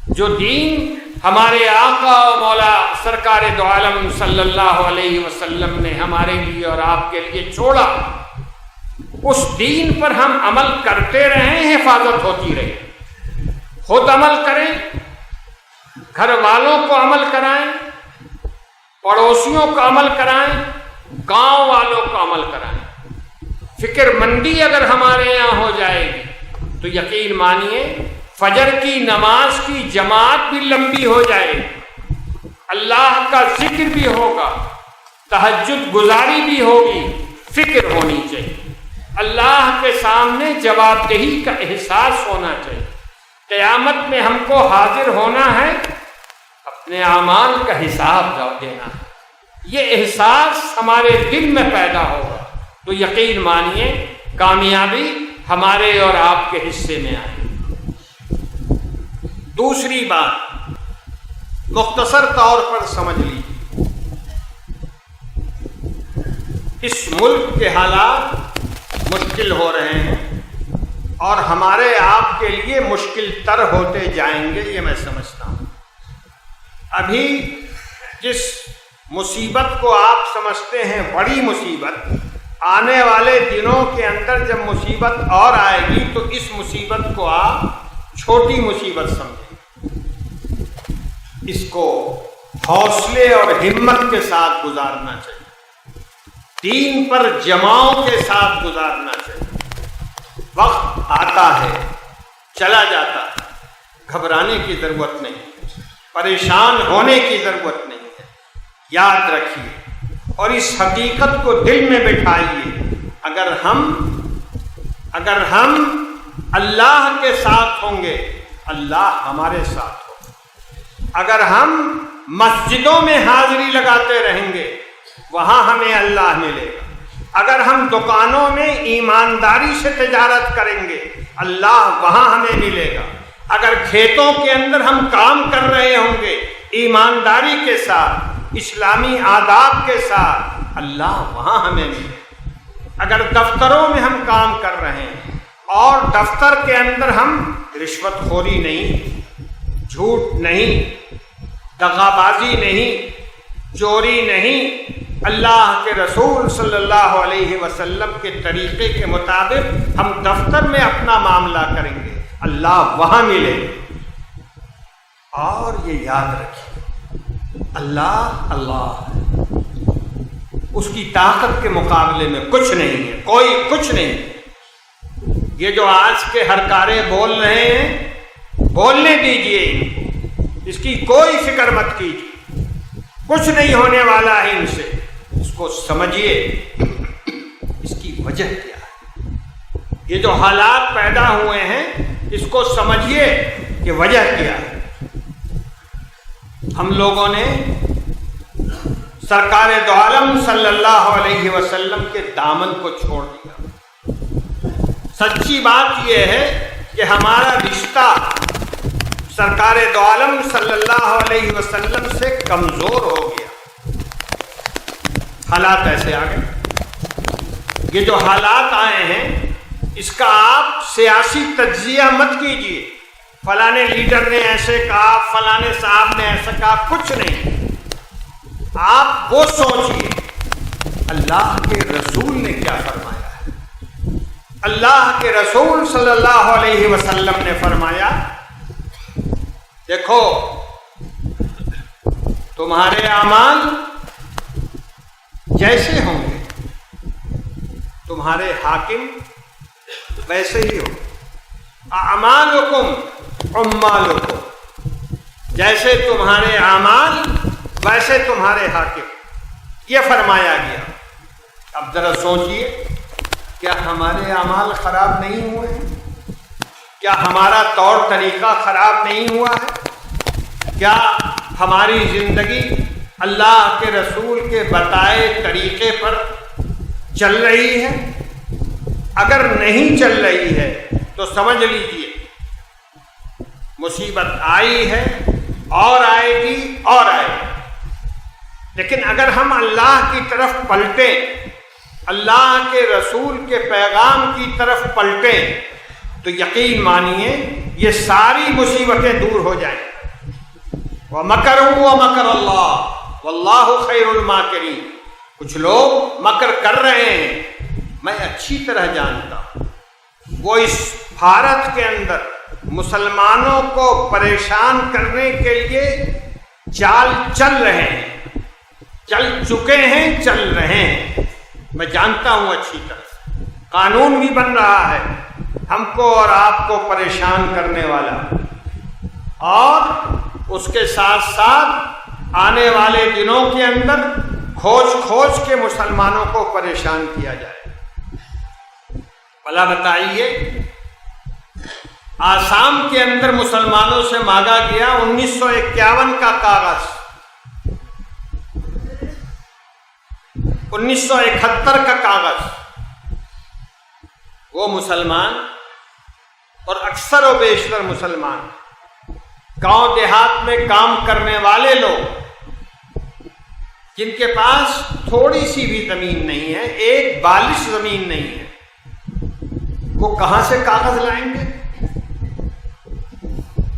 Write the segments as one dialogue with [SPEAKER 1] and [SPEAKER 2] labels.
[SPEAKER 1] جو دین ہمارے آقا و مولا سرکار دو عالم صلی اللہ علیہ وسلم نے ہمارے لیے اور آپ کے لیے چھوڑا، اس دین پر ہم عمل کرتے رہیں، حفاظت ہوتی رہے۔ خود عمل کریں، گھر والوں کو عمل کرائیں، پڑوسیوں کو عمل کرائیں، گاؤں والوں کو عمل کرائیں۔ فکر مندی اگر ہمارے یہاں ہو جائے گی تو یقین مانیے فجر کی نماز کی جماعت بھی لمبی ہو جائے گی، اللہ کا ذکر بھی ہوگا، تہجد گزاری بھی ہوگی۔ فکر ہونی چاہیے، اللہ کے سامنے جواب دہی کا احساس ہونا چاہیے۔ قیامت میں ہم کو حاضر ہونا ہے، اپنے اعمال کا حساب دینا ہے۔ یہ احساس ہمارے دل میں پیدا ہوگا تو یقین مانیے کامیابی ہمارے اور آپ کے حصے میں آئے۔ دوسری بات مختصر طور پر سمجھ لیجیے، اس ملک کے حالات مشکل ہو رہے ہیں اور ہمارے آپ کے لیے مشکل تر ہوتے جائیں گے، یہ میں سمجھتا ہوں۔ ابھی جس مصیبت کو آپ سمجھتے ہیں بڑی مصیبت، آنے والے دنوں کے اندر جب مصیبت اور آئے گی تو اس مصیبت کو آپ چھوٹی مصیبت سمجھیں۔ اس کو حوصلے اور ہمت کے ساتھ گزارنا چاہیے، دین پر جماؤ کے ساتھ گزارنا چاہیے۔ وقت آتا ہے، چلا جاتا ہے، گھبرانے کی ضرورت نہیں، پریشان ہونے کی ضرورت نہیں ہے۔ یاد رکھیے اور اس حقیقت کو دل میں بٹھائیے، اگر ہم اللہ کے ساتھ ہوں گے، اللہ ہمارے ساتھ ہوگا۔ اگر ہم مسجدوں میں حاضری لگاتے رہیں گے، وہاں ہمیں اللہ ملے گا۔ اگر ہم دکانوں میں ایمانداری سے تجارت کریں گے، اللہ وہاں ہمیں ملے گا۔ اگر کھیتوں کے اندر ہم کام کر رہے ہوں گے ایمانداری کے ساتھ، اسلامی آداب کے ساتھ، اللہ وہاں ہمیں ملے گا۔ اگر دفتروں میں ہم کام کر رہے ہیں اور دفتر کے اندر ہم رشوت خوری نہیں، جھوٹ نہیں، دغا بازی نہیں، چوری نہیں، اللہ کے رسول صلی اللہ علیہ وسلم کے طریقے کے مطابق ہم دفتر میں اپنا معاملہ کریں گے، اللہ وہاں ملے گا۔ اور یہ یاد رکھیے، اللہ اس کی طاقت کے مقابلے میں کچھ نہیں ہے، کوئی کچھ نہیں۔ یہ جو آج کے ہرکارے بول رہے ہیں، بولنے دیجئے، اس کی کوئی فکر مت کیجیے، کچھ نہیں ہونے والا ہے ان سے۔ اس کو سمجھیے، اس کی وجہ کیا ہے، یہ جو حالات پیدا ہوئے ہیں اس کو سمجھیے کہ وجہ کیا ہے۔ ہم لوگوں نے سرکار دو عالم صلی اللہ علیہ وسلم کے دامن کو چھوڑ دیا۔ سچی بات یہ ہے کہ ہمارا رشتہ سرکار دو عالم صلی اللہ علیہ وسلم سے کمزور ہو گیا۔ حالات ایسے آ گئے، یہ جو حالات آئے ہیں اس کا آپ سیاسی تجزیہ مت کیجیے، فلانے لیڈر نے ایسے کہا، فلانے صاحب نے ایسا کہا، کچھ نہیں۔ آپ وہ سوچیے اللہ کے رسول نے کیا فرمایا ہے۔ اللہ کے رسول صلی اللہ علیہ وسلم نے فرمایا، دیکھو تمہارے اعمال جیسے ہوں گے تمہارے حاکم ویسے ہی ہو۔ اعمالکم عمالکم، جیسے تمہارے اعمال ویسے تمہارے حاکم، یہ فرمایا گیا۔ اب ذرا سوچئے، کیا ہمارے اعمال خراب نہیں ہوئے ہیں؟ کیا ہمارا طور طریقہ خراب نہیں ہوا ہے؟ کیا ہماری زندگی اللہ کے رسول کے بتائے طریقے پر چل رہی ہے؟ اگر نہیں چل رہی ہے تو سمجھ لیجیے مصیبت آئی ہے اور آئے گی اور آئے گی۔ لیکن اگر ہم اللہ کی طرف پلٹیں، اللہ کے رسول کے پیغام کی طرف پلٹیں، تو یقین مانیے یہ ساری مصیبتیں دور ہو جائیں۔ وَمَكَرُوا وَمَكَرَ اللَّهُ وَاللَّهُ خَيْرُ الْمَاكِرِينَ۔ کچھ لوگ مکر کر رہے ہیں، میں اچھی طرح جانتا ہوں، وہ اس بھارت کے اندر مسلمانوں کو پریشان کرنے کے لیے چال چل رہے ہیں، چل چکے ہیں، چل رہے ہیں، میں جانتا ہوں اچھی طرح۔ قانون بھی بن رہا ہے ہم کو اور آپ کو پریشان کرنے والا، اور اس کے ساتھ ساتھ آنے والے دنوں کے اندر کھوج کھوج کے مسلمانوں کو پریشان کیا جائے۔ بھلا بتائیے، آسام کے اندر مسلمانوں سے مانگا گیا 1951 کا کاغذ، 1971 کا کاغذ، وہ مسلمان اور اکثر و بیشتر مسلمان گاؤں دیہات میں کام کرنے والے لوگ جن کے پاس تھوڑی سی بھی زمین نہیں ہے، ایک بالش زمین نہیں ہے، وہ کہاں سے کاغذ لائیں گے؟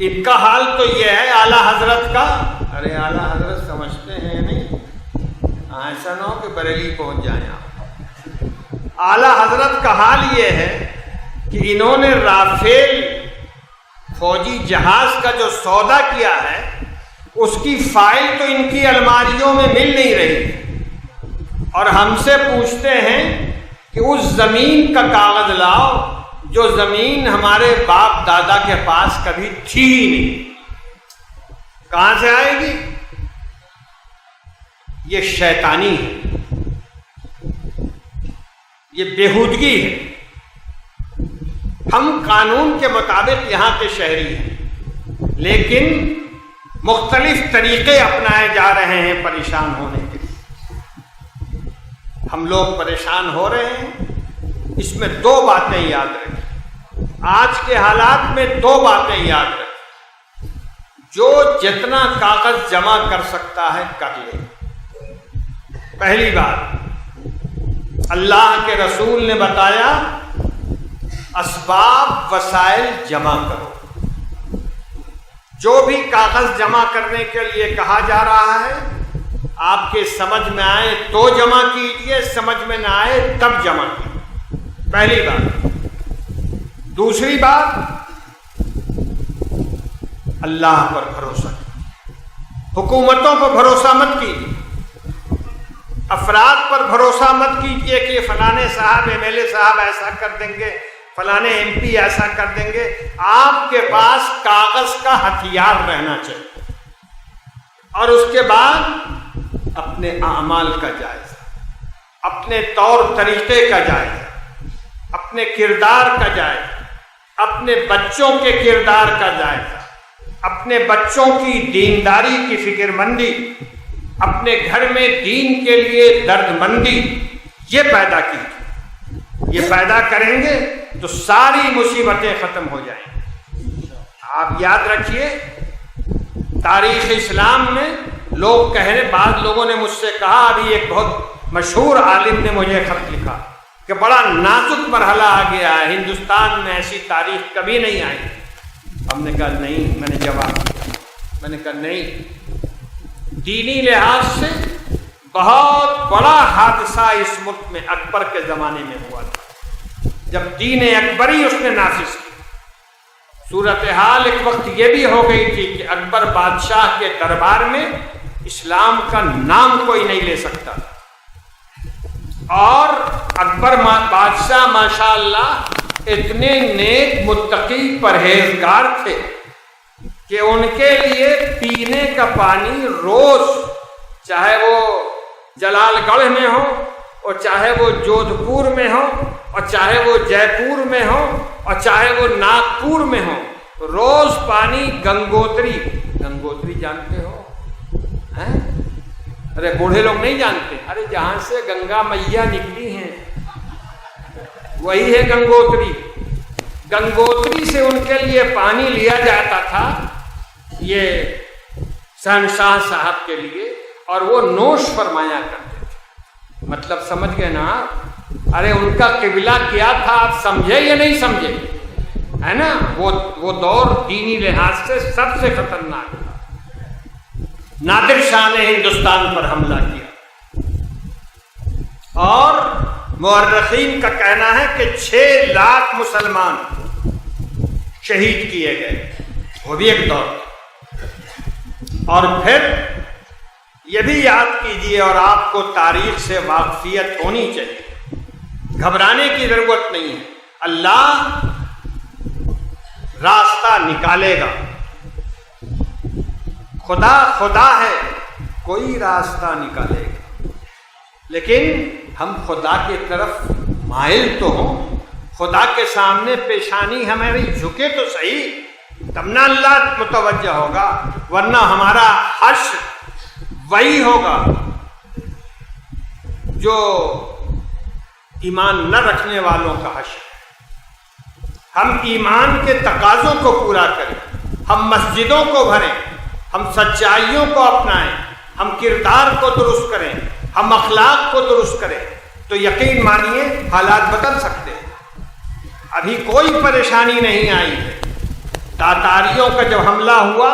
[SPEAKER 1] ان کا حال تو یہ ہے اعلیٰ حضرت کا، ارے اعلیٰ حضرت سمجھتے ہیں نہیں، ایسا نہ ہو کہ بریلی پہنچ جائیں آپ۔ اعلیٰ حضرت کا حال یہ ہے کہ انہوں نے رافیل فوجی جہاز کا جو سودا کیا ہے اس کی فائل تو ان کی الماریوں میں مل نہیں رہی، اور ہم سے پوچھتے ہیں کہ اس زمین کا کاغذ لاؤ جو زمین ہمارے باپ دادا کے پاس کبھی تھی ہی نہیں، کہاں سے آئے گی؟ یہ شیطانی ہے، یہ بےہودگی ہے۔ ہم قانون کے مطابق یہاں کے شہری ہیں، لیکن مختلف طریقے اپنائے جا رہے ہیں پریشان ہونے کے لیے۔ ہم لوگ پریشان ہو رہے ہیں، اس میں دو باتیں یاد رکھیں، آج کے حالات میں دو باتیں یاد رکھیں۔ جو جتنا کاغذ جمع کر سکتا ہے کر لے۔ پہلی بات، اللہ کے رسول نے بتایا اسباب وسائل جمع کرو۔ جو بھی کاغذ جمع کرنے کے لیے کہا جا رہا ہے آپ کے سمجھ میں آئے تو جمع کیجئے، سمجھ میں نہ آئے تب جمع کیجئے، پہلی بات۔ دوسری بات، اللہ پر بھروسہ، حکومتوں پر بھروسہ مت کیجیے، افراد پر بھروسہ مت کیجیے کہ فلانے صاحب ایم ایل اے صاحب ایسا کر دیں گے، فلانے ایم پی ایسا کر دیں گے۔ آپ کے پاس کاغذ کا ہتھیار رہنا چاہیے، اور اس کے بعد اپنے اعمال کا جائزہ، اپنے طور طریقے کا جائزہ، اپنے کردار کا جائزہ، اپنے بچوں کے کردار کا جائزہ، اپنے بچوں کی دینداری کی فکر مندی، اپنے گھر میں دین کے لیے درد مندی، یہ پیدا کی، یہ پیدا کریں گے تو ساری مصیبتیں ختم ہو جائیں گی۔ آپ یاد رکھیے، تاریخ اسلام میں لوگ بعض لوگوں نے مجھ سے کہا، ابھی ایک بہت مشہور عالم نے مجھے خط لکھا کہ بڑا نازک مرحلہ آ گیا ہے، ہندوستان میں ایسی تاریخ کبھی نہیں آئی۔ ہم نے کہا نہیں، میں نے جواب دیا، میں نے کہا نہیں، دینی لحاظ سے بہت بڑا حادثہ اس ملک میں اکبر کے زمانے میں ہوا تھا، جب دین اکبری اس نے نافذ کی۔ صورتحال ایک وقت یہ بھی ہو گئی تھی کہ اکبر بادشاہ کے دربار میں اسلام کا نام کوئی نہیں لے سکتا، اور اکبر بادشاہ ماشاءاللہ اتنے نیک متقی پرہیزگار تھے کہ ان کے لیے پینے کا پانی روز، چاہے وہ جلال گڑھ میں ہو اور چاہے وہ جودھ پور میں ہو اور چاہے وہ جے پور میں ہو اور چاہے وہ ناگپور میں ہو، روز پانی گنگوتری، گنگوتری جانتے ہو؟ ارے بوڑھے لوگ نہیں جانتے، ارے جہاں سے گنگا میاں نکلی ہیں وہی ہے گنگوتری۔ گنگوتری سے ان کے لیے پانی لیا جاتا تھا، یہ شہنشاہ صاحب کے لیے، اور وہ نوش فرمایا کرتے تھے۔ مطلب سمجھ گئے نا؟ ارے ان کا قبلہ کیا تھا آپ سمجھے یا نہیں سمجھے؟ ہے نا، وہ دور دینی لحاظ سے سب سے خطرناک تھا۔ نادر شاہ نے ہندوستان پر حملہ کیا، اور مورخین کا کہنا ہے کہ 6 لاکھ مسلمان شہید کیے گئے، وہ بھی ایک دور۔ اور پھر یہ بھی یاد کیجیے، اور آپ کو تاریخ سے واقفیت ہونی چاہیے، گھبرانے کی ضرورت نہیں ہے، اللہ راستہ نکالے گا۔ خدا خدا ہے، کوئی راستہ نکالے گا، لیکن ہم خدا کی طرف مائل تو ہوں، خدا کے سامنے پیشانی ہماری جھکے تو صحیح، تب نہ اللہ متوجہ ہوگا، ورنہ ہمارا حشر وہی ہوگا جو ایمان نہ رکھنے والوں کا حشر۔ ہم ایمان کے تقاضوں کو پورا کریں، ہم مسجدوں کو بھریں، ہم سچائیوں کو اپنائیں، ہم کردار کو درست کریں، ہم اخلاق کو درست کریں، تو یقین مانیے حالات بدل سکتے ہیں۔ ابھی کوئی پریشانی نہیں آئی ہے۔ تاتاریوں کا جب حملہ ہوا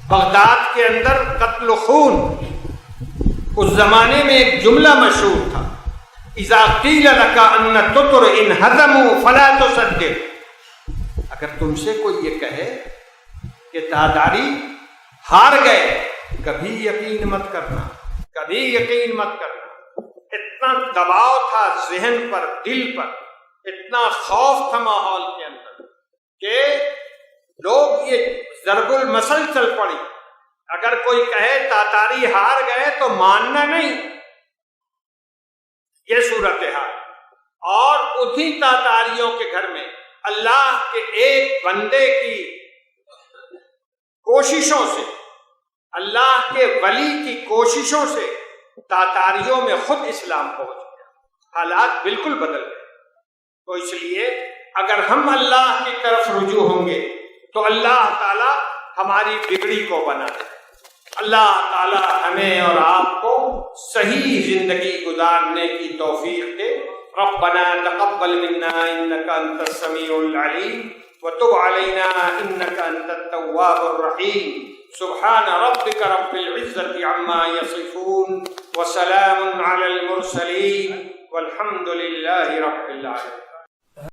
[SPEAKER 1] بغداد کے اندر، قتل و خون، اس زمانے میں ایک جملہ مشہور تھا، اذا قیل لک ان تطر ان ہزموا فلا تصدق۔ اگر تم سے کوئی یہ کہے کہ تاتاری ہار گئے، کبھی یقین مت کرنا، کبھی یقین مت کرنا۔ اتنا دباؤ تھا ذہن پر، دل پر، اتنا خوف تھا ماحول کے اندر کہ لوگ یہ ضرب المثل چل پڑی۔ اگر کوئی کہے تاتاری ہار گئے تو ماننا نہیں، یہ صورتحال۔ اور انہی تاتاریوں کے گھر میں اللہ کے ایک بندے کی کوششوں سے، اللہ کے ولی کی کوششوں سے تاتاریوں میں خود اسلام پہنچ گیا، حالات بالکل بدل گئے۔ تو اس لیے اگر ہم اللہ کی طرف رجوع ہوں گے تو اللہ تعالی ہماری بگڑی کو بنا دے۔ اللہ تعالی ہمیں اور آپ کو صحیح زندگی گزارنے کی توفیق دے۔ ربنا تقبل منا انك انت السميع العليم وتب علينا انك انت التواب الرحيم۔ سبحان ربك رب العزة عما يصفون وسلام على المرسلين والحمد لله رب العالمين۔